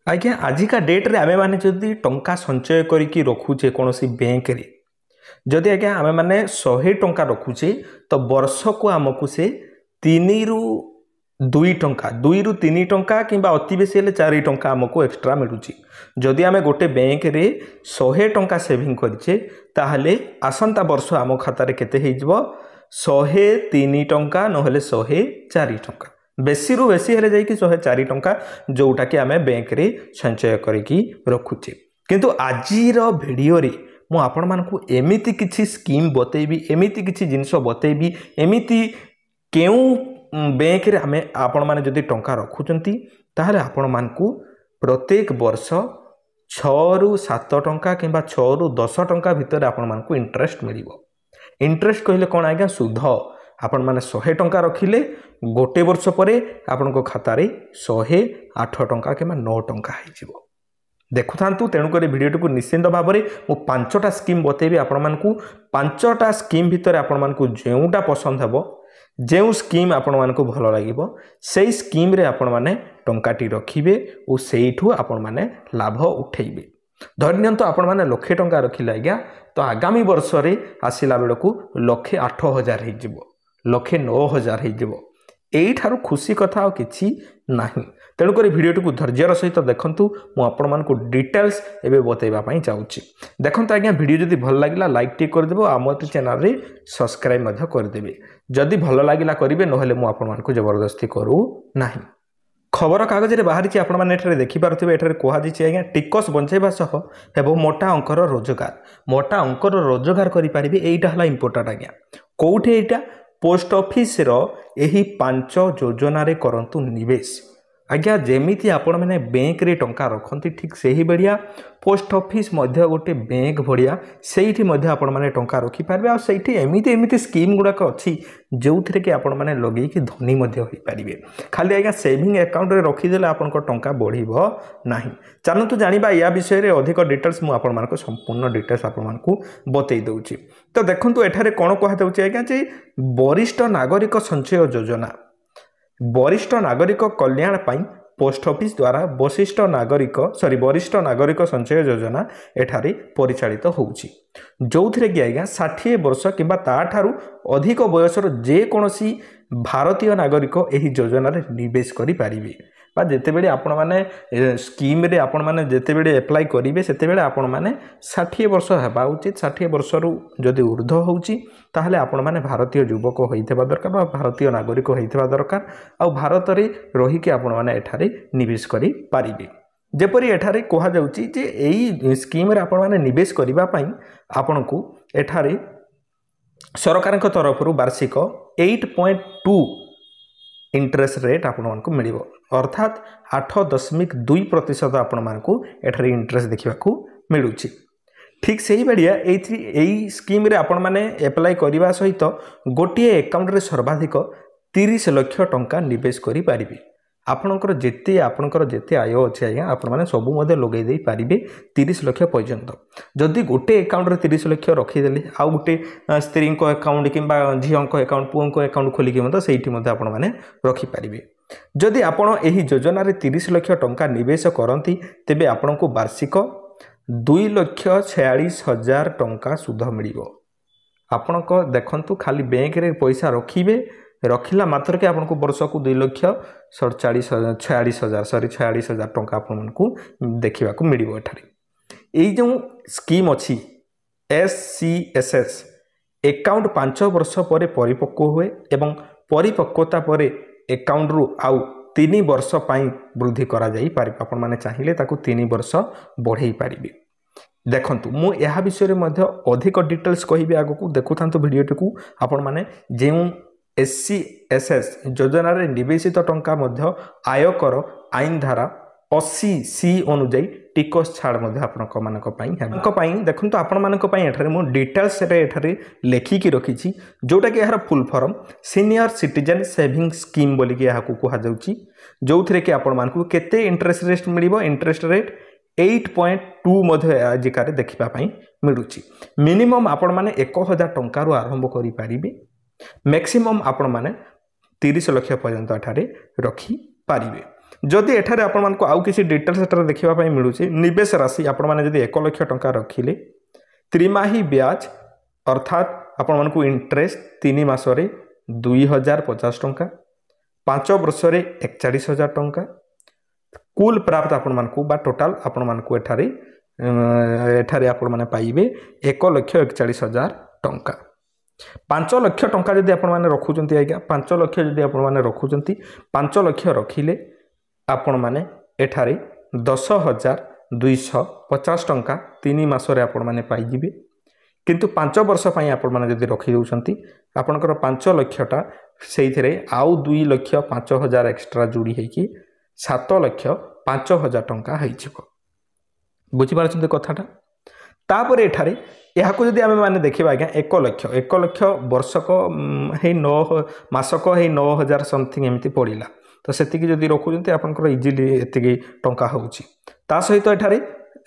आज्ञा आजिका डेट्रे आमे मैंने जदि टंका संचय करिकी रखुचे कौन सी बैंक रे जदि आज्ञा आमे मैंने 100 टंका रखुचे तो वर्ष को आमको से 3 रु 2 टंका 2 रु 3 टंका किंबा अति बेसी हेले 4 टंका आमको एक्स्ट्रा मिलुची। जदि आमे गोटे बैंक रे 100 टंका सेविंग करिचे ताहले आसंता वर्ष आम खाता केते हेइजबो 103 टंका नहले 104 टंका बेसी रु बेसी हेले जाई कि 104 टंका जोटा कि आमे बैंक रे संचय करिकी रखुचे। किंतु आजिर वीडियो रे मु आपण मानकु एमिति किछि स्कीम बतेबी एमिति किछि जिंस बतेबी एमिति केउ बैंक रे आमे आपण माने जदि टंका रखुचंती ताहले आपण मानकु प्रत्येक वर्ष 6 रु 7 टंका किंबा 6 रु 10 टंका भितर आपण मानकु इंटरेस्ट मिलिबो। इंटरेस्ट कहले कोन आज्ञा सुध आपण माने 100 टंका रखिले गोटे वर्ष परे आपण को खाता रे 108 टंका किंबा 9 टंका हेजिबो। देखुथांतु तेणुक भिडियो को निश्चिंत भाव में मु 5टा स्कीम बतेबी आपण मानकु 5टा स्कीम भितर आपण मानकु जेउटा पसंद हेबो जेउ स्कीम आपण मानकु भलो लागिबो सेही स्कीम रे आपण माने टंकाटी रखिबे और सेइठु आपण माने लाभ उठेइबे। धन्यंतु आपण माने लक्षे टंका रखिले आज्ञा तो आगामी वर्ष रे आसिला बेलकु 1,08,000 हेजिबो 1,09,000 हेजिबो। एई ठारू खुशी कथा आ किछि नाही। तेणुक भिडियो को धैर्यर सहित देखंतु मु आपण मानकु डिटेल्स एबे बतेबा पई चाहूची। देखंतु आज्ञा भिडियो जदि भल लागिला लाइक टी कर देबो आम चैनल रे सब्सक्राइब मध्य कर देबे। जदि भल लागिला करिवे नहले मु आपण मानकु जबरदस्ती करू नाही। खबर कागज रे बाहरी आपण माने एठारे देखि पारथिबे एठारे कोहा दिछि आज्ञा टिकस बंचेबा सह हेबो मोटा अंकर रोजगार करि पारिबे। एइटा हला इंपोर्टेंट आज्ञा कोउठे एइटा पोस्ट ऑफिस रो एही 5 योजना रे करंतु निवेश। आज्ञा जेमिति आपण माने बैंक रे टंका रखंती ठीक सेही बढ़िया पोस्ट ऑफिस मध्य गोटे बैंक बढ़िया सेठी मध्य आपण माने टंका रखि पारबे आ सेठी एमिति स्कीम गुडाक अछि जोउथरे कि आपण माने लगेई कि धनी मध्य होई पारिबे। खाली आज्ञा सेविंग अकाउंट रे रखि देले आपण को टंका बढ़िबो नाही। चलंतु जानिबा या विषय रे अधिक डिटेल्स मु आपण मानको संपूर्ण डिटेल्स आपण मानको बतै दउची। तो देखंतु एठारे कोन कहै दउची आज्ञा जे वरिष्ठ नागरिक संचय योजना वरिष्ठ नागरिक कल्याण पाई पोस्ट ऑफिस द्वारा वरिष्ठ नागरिक संचय योजना एठारे परिचालित होउची जोउथरे कि आज्ञा 60 वर्ष किंबा ताठारु अधिक बयसर जे कोनोसी भारतीय नागरिक एही योजना रे निवेश करि पारिबे। बा जेते बेले आपण माने स्कीम रे आपण माने जेते बेले अप्लाई करिवे सेते बेले आपण माने 60 वर्ष हेबा उचित 60 वर्ष रु जदि ऊर्ध्व होउची ताहले आपण माने भारतीय युवक होइथबा दरकार बा भारतीय नागरिक होइथबा दरकार आ भारत रे रही के आपण माने एठारे निवेश करि पारिबे। जेपरि एठारे कोहा जाउची जे एई स्कीम रे आपण माने निवेश करिबा पई आपनकु एठारे सरकारक तरफ रु वार्षिक 8.2 इंटरेस्ट रेट आपण मानकु मिलिबो अर्थात 8.2% आपण मानकु एठारे इंटरेस्ट देखिबाकू मिलुची। ठीक सही बढ़िया एई स्कीम रे आपण माने अप्लाई करिबा सहित गोटे अकाउंट रे सर्वाधिक 30 लाख टंका निवेश करि पारिबे। आपणकर जेते आय अछि आज्ञा आपण माने सब मध्ये लगै देई पारिबे 30 लाख पर्यंत। जदि गोटे अकाउंट रे 30 लाख रखि देले आ गोटे स्त्री को अकाउंट किंबा झियो को अकाउंट पुओ को अकाउंट खोली के मते सेठी मते आपण माने रखि पारिबे। जदि आपण एही योजना रे 30 लाख टंका निवेश करंती तेबे आपण को वार्षिक 2,46,000 टंका सुध मिलिबो। आपण को देखंतु खाली बैंक रे पैसा रखिबे रखिला मात्र के आपन को वर्ष को 2,46,000 टंका आपन को देखिबा को मिलिबो। एठारे एई जो स्कीम अछि SCSS अकाउंट 5 वर्ष परे परिपक्व हुए एवं परिपक्वता परे अकाउंट रु आउ 3 वर्ष पाई वृद्धि करा जाई पारि आपन माने चाहिए ताकू 3 वर्ष बढ़ेई पारिबे। देखंतु मु यह विषय रे मध्य अधिक डिटेल्स कहिबे आगो को देखुथांतु वीडियो टिकु आपन माने जेउ SCSS योजना रे निवेशित टंका मध्य आयकर आईन धारा 80C अनुଯାୟୀ टिकस छाड़ मध्य आपनक मानक पई हमक पई देखंतु आपन मानक पई एठारे मु डिटेल्स रे एठारे लेखि की रखिछि जोटा कि यार full form senior citizen saving scheme बोली कि याहा को कहा जाउची जोथरे कि आपन मानक केते इंटरेस्ट रेट मिलिबो। इंटरेस्ट रेट 8.2 मध्य आजिकार देखिबा पई मिलुची। मिनिमम आपण माने 1000 टंका रु आरंभ करि पारिबे मैक्सिमम आपण माने 30 लाख पर्यंत एठारे रखी पारिबे। जदि एठारे आपण मानकु आउ किसी डिटेल्स एठारे देखिबा पई मिलुची निवेश राशि आपण माने जदि 1 लाख टंका रखिले त्रिमाही ब्याज अर्थात आपण मानकु इंटरेस्ट 3 मासरे 2050 टंका 5 वर्ष रे 41,000 टंका कुल प्राप्त आपण मानकु बा टोटाल आपण मानकु एठारे आपण माने पाइबे 1,41,000 टंका 5 लाख टंका जदि आपण माने रखुचंती आज्ञा 5 लाख जदि आपण माने रखुचंती 5 लाख रखिले आपण माने एठारे 10,250 टंका 3 मासरे आपण माने पाइजिबे किंतु 5 वर्ष पई आपण माने जदि रखि दउचंती आपनकर 5 लाखटा सेइथरे आउ 2,05,000 एक्स्ट्रा जोड़ी हेकी 7,05,000 टंका होइछिबो बुझि पारछन्ते कथाटा तापर एठारे याको जदि आमे माने देखिबा आज्ञा 1 लाख वर्षक हे 9 मासक हे 9,000 समथिंग एमती पड़िला तो सेतिकी जदि रखुचंती आपनकर इजीली एतिकी टंका होउची ता सहित एठारे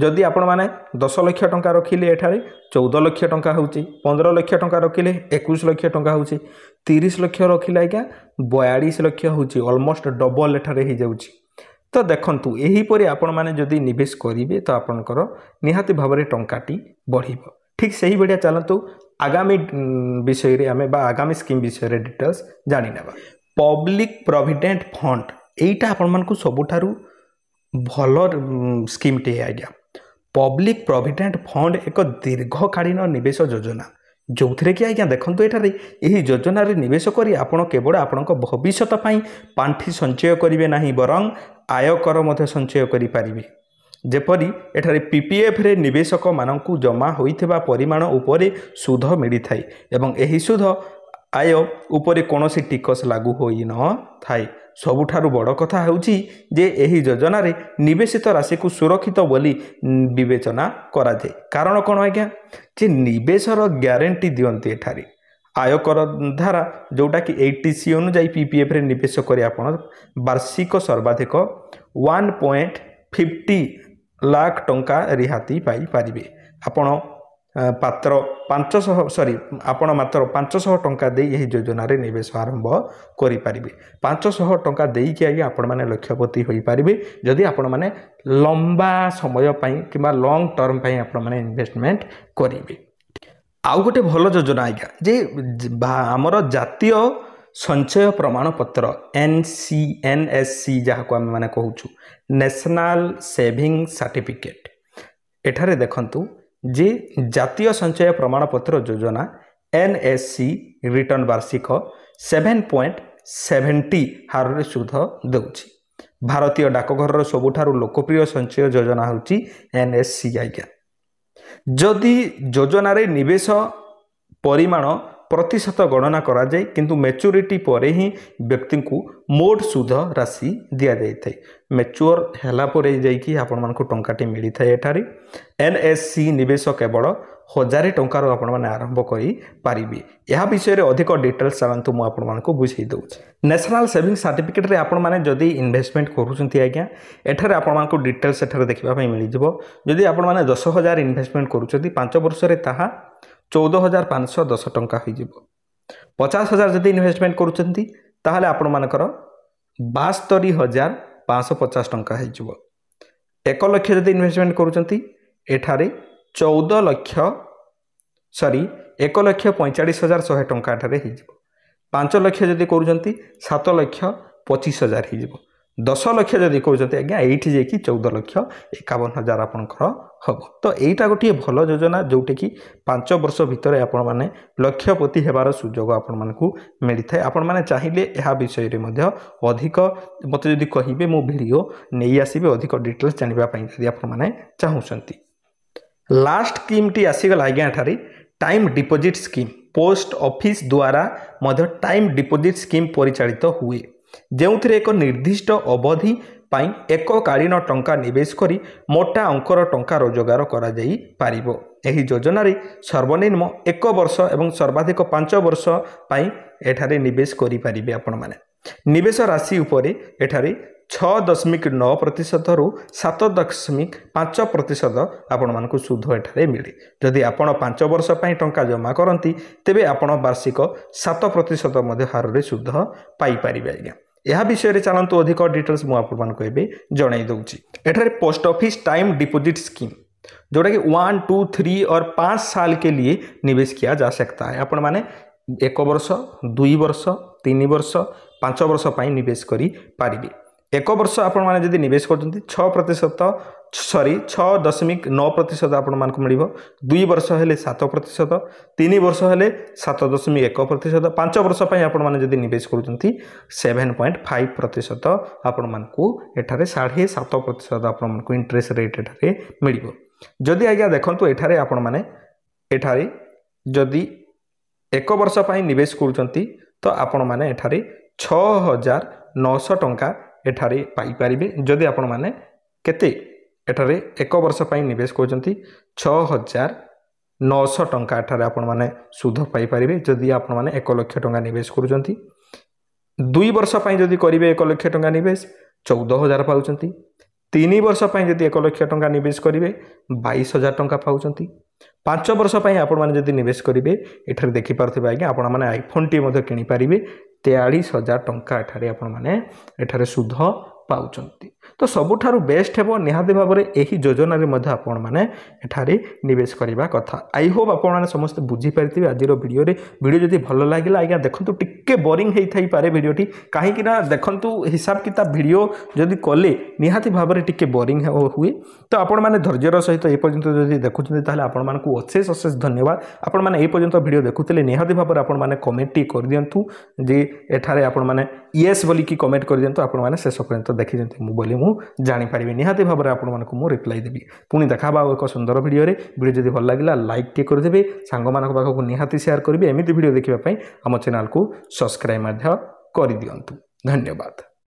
जदि आपण माने 10 लाख टंका रखिले एठारे 14 लाख टंका होउची 15 लाख टंका रखिले 21 लाख टंका होउची 30 लाख रखिले आज्ञा 42 लाख होउची ऑलमोस्ट डबल एठारे ही जाउची तो देखंतु एही परि आपण माने जदि निवेश करिवे तो आपनकर निहाती भाबरे टंकाटी बढ़िबो ठीक सही बढ़िया चलतु आगामी विषय रे हमें बा आगामी स्कीम विषय रे डिटेल्स जानि नेबा पब्लिक प्रोविडेंट फंड एटा आपण मानकु सबुठारु भलो स्कीम टे आज्ञा पब्लिक प्रोविडेंट फंड एक दीर्घकालीन निवेश योजना जो थे कि आज्ञा देखो ये यही योजन निवेश करी आपण केवल आपण भविष्य पांठि संचय करेंगे ना बरं आयकर संचय करें जेपरी एठारे पीपीएफ रे निवेशक मानकु जमा होइथिबा परिमाण उपरे सुध मिली थाए एवं एही सुध आय उपरे कोनोसी टिकस लागू होई न थाए सबुठारु बड़ कथा होउची जे एही योजना रे निवेशित राशि को सुरक्षित बोली विवेचना करा जाए कारण कोन आज्ञा जे निवेशर ग्यारंटी दियंती एठारे आयकर धारा जोटा कि 80C अनुसार पीपीएफ रे निवेश करी आपण वार्षिक सर्वाधिक 1.50 लाख टंका रिहाती पाई पारिबे आपण पात्र 500 आपण मात्र 500 टंका दे यही योजना रे निवेश आरंभ करि पारिबे 500 टंका देई कि आगे आपण माने लक्ष्यपति होई पारिबे जदि आपण माने लंबा समय पई किबा लॉन्ग टर्म पई आपण माने इन्वेस्टमेंट करिवे आउ गोटे भलो योजना आज्ञा जे हमर जातीय संचय प्रमाण पत्र NSC जहाँ को आम मैंने कहूँ नेशनल सेविंग सर्टिफिकेट एठारे देखंतु जे जातीय संचय प्रमाण पत्र योजना NSC रिटर्न वार्षिक 7.70 हार सुध देउछि भारतीय डाकघर सबुठारु लोकप्रिय संचय योजना होछि NSC आज्ञा जदि योजना रे निवेश परिमाण प्रतिशत गणना करा जाए किंतु मैच्योरिटी पर ही व्यक्ति को मोट सुध राशि दि जाए मैच्योर हैला परे जाइकी आपण मानकु टंकाटी मिली थाए एठारे NSC निवेश केवल 1000 टंकार आपण माने आरंभ करी पारिबे यह विषय रे अधिक डिटेल्स जानतु मु आपण मानकु बुझाई दउछ नेशनल सेविंग सर्टिफिकेट रे आपण माने जदी इन्वेस्टमेंट करूछंती आज्ञा एठारे आपण मानकु डिटेल्स एठारे देखिबा पई मिली जिवो जदी आपण माने 10,000 इन्वेस्टमेंट करूछंती 5 वर्ष रे ताहा 14,510 टंका हो 50,000 जदि इन्वेस्टमेंट करूछंती ताहले आपण मानकर 72,550 टंका हो 1 लाख जदि इन्वेस्टमेंट करूछंती एठारे 1,45,100 टंका एठारे हो 5 लाख जदि करूछंती 7,25,000 हो 10 लाख जदि करूछंती आज्ञा एठी जेकी 14,51,000 आपनकर हम तो यहीटा गोटे भल योजना जोटे कि 5 वर्ष भितर आपण माने लक्ष्यपति हेबार सुजोग आपण मानकु मिली थाए आपण माने चाहिए यह विषय रे मध्य अधिक मते जदि कहिबे मो वीडियो नहीं आसीबे अधिक डिटेल्स जानिबा पई जदि आपण माने चाहुसंती लास्ट स्कीम टी आसीगला आज्ञा ठारे time deposit scheme post office द्वारा मध्य टाइम डिपोजिट स्कीम परिचालित हुए जेउथिरे एक निर्दिष्ट अवधि पाई एककालीन टंका निवेश करी मोटा अंकर टंका रोजगार करा जाई पारिबो एही योजना रे सर्वनिम्न 1 वर्ष एवं सर्वाधिक 5 वर्ष पाई एठारे निवेश करि पारिबे आपण माने निवेश राशि उपरे एठारे 6.9% रु 7.5% आपण मानकु सुध एठारे मिले जदि आपण 5 वर्ष पाई टंका जमा करंती तेबे आपण वार्षिक 7% मध्ये हार रे सुध पाई पारिबे आज्ञा यह विषय चलतु अधिक डिटेल्स मुझे जन दूसरी एठारे post office time deposit scheme जोटा कि 1, 2, 3 और 5 साल के लिए निवेश किया जा सकता है। आपण माने 1 वर्ष 2 वर्ष 3 वर्ष 5 वर्ष पर निवेश करी पारिबे। 1 वर्ष आपण माने जदि निवेश करछन्ती 6.9% आपण मानक मिलिबो। 2 वर्ष हेले 7%, 3 वर्ष हेले 7.1%, 5 वर्ष पय आपण माने जदि निवेश करछन्ती 7.5% आपण मानकू एठारे 7.5% आपण मानकू इंटरेस्ट रेट एठारे मिलिबो। जदि आज्ञा देखंतु एठारे आपण माने एठारे जदि 1 वर्ष पय निवेश करछन्ती तो आपण माने एठारे 6,900 टंका एठारे पाई परिबे। जदि आपण माने केते एठारे 1 वर्ष पय निवेश करछन्ती 6,900 टंका एठारे आपण माने सुध पाई परिबे। जदि आपण माने 1 लाख टंका निवेश करछन्ती 2 वर्ष पय जदि करिवे 1 लाख टंका निवेश 14,000 पाउछन्ती। 3 वर्ष पय जदि 1 लाख टंका निवेश करिवे 22,000 टंका पाउछन्ती। 5 वर्ष पय आपण माने जदि निवेश करिवे एठारे देखि पारथिबे आज्ञा आपण माने आईफोन टी मध्ये किनि पारिबे 43,000 टंका एठारे आपण माने एठारे सुध पाउछन्ती। तो सबुठारु बेस्ट हेबो निहाती भाबरे एही योजना रे मध्ये आपण माने एठारे निवेश करिबा कथा। आई होप आपण माने समस्त बुझी पारथिबे आजिर वीडियो जदि भलो लागिला आज्ञा देखंतु टिक्के बोरिंग हेई थाई पारे वीडियोटी काहे कि ना देखंतु हिसाब किताब वीडियो जदि कले निहाती भाबरे टिक्के बोरिंग हुए। तो आपण माने धैर्यर सहित ए पर्यंत जदि देखुछन्ते ताले आपण मानकू अशेष अशेष धन्यवाद। आपण माने ए पर्यंत वीडियो देखुतले निहाती भाबरे आपण माने कमेंट टी कर दियंतु जे एठारे आपण माने यस बोली की कमेंट कर दियंतु। आपण माने शेष पर्यंत देखि जंती मु बोली मु जानि पारिबे निहाती भाबरे आपण मानकू मु रिप्लाई देबी। पुनी देखाबा एक सुंदर वीडियो रे। वीडियो जदि भल लागिला लाइक टी कर देबे, सांग मानक पाखकू निहाती शेयर करबे। एमिति वीडियो देखिबा पई हम चैनल को सब्सक्राइब माध्य कर दियंतु। धन्यवाद।